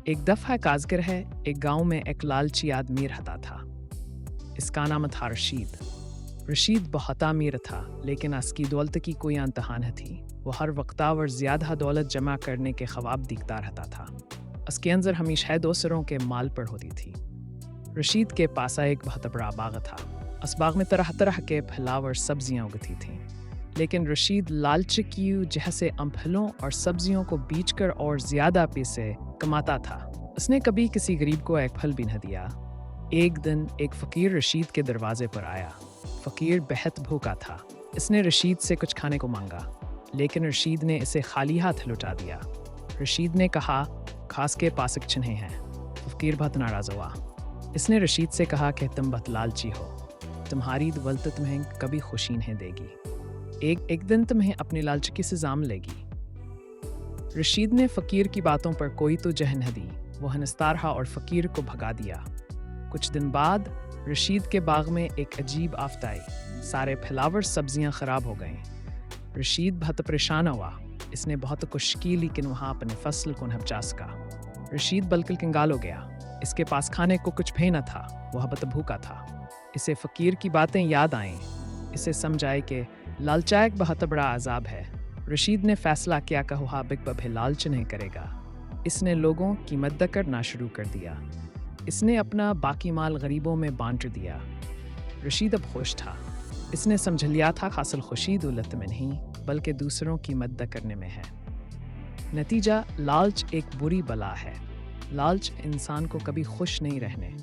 एक दफ़ा काज़गर है, एक गांव में एक लालची आदमी रहता था। इसका नाम था रशीद। रशीद बहुत अमीर था, लेकिन उसकी दौलत की कोई इंतहा न थी। वो हर वक्त और ज़्यादा दौलत जमा करने के ख्वाब दिखता रहता था। उसके अंदर हमेशा दूसरों के माल पर होती थी। रशीद के पास एक बहुत बड़ा बाग था। उस बाग में तरह तरह के फल और सब्जियां उगती थीं। लेकिन रशीद लालच की वजह से उन फलों और सब्जियों को बेचकर और ज़्यादा पैसे कमाता था। उसने कभी किसी गरीब को एक फल भी न दिया। एक दिन एक फ़कीर रशीद के दरवाजे पर आया। फ़कीर बेहद भूखा था। इसने रशीद से कुछ खाने को मांगा, लेकिन रशीद ने इसे खाली हाथ लौटा दिया। रशीद ने कहा, खास के पास कुछ नहीं है। फ़कीर बहुत नाराज़ हुआ। इसने रशीद से कहा कि तुम बहुत लालची हो, तुम्हारी दौलत तुम्हें कभी खुशी नहीं देगी। एक दिन तुम्हें अपनी लालच की सज़ा मिलेगी। रशीद ने फ़कीर की बातों पर कोई तवज्जो न दी। वो हंसता रहा और फ़कीर को भगा दिया। कुछ दिन बाद रशीद के बाग में एक अजीब आफत आई। सारे फलावर सब्जियां खराब हो गईं। रशीद बहुत परेशान हुआ। इसने बहुत कोशिश की, लेकिन वहाँ अपने फसल को न बचा सका। रशीद बिल्कुल कंगाल हो गया। इसके पास खाने को कुछ भी न था। वह बहुत भूखा था। इसे फ़कीर की बातें याद आईं। इसे समझाए कि लालच एक बहुत बड़ा अजाब है। रशीद ने फैसला किया कि वह कभी लालच नहीं करेगा। इसने लोगों की मदद करना शुरू कर दिया। इसने अपना बाकी माल गरीबों में बांट दिया। रशीद अब खुश था। इसने समझ लिया था हासिल खुशी दौलत में नहीं, बल्कि दूसरों की मदद करने में है। नतीजा, लालच एक बुरी बला है। लालच इंसान को कभी खुश नहीं रहने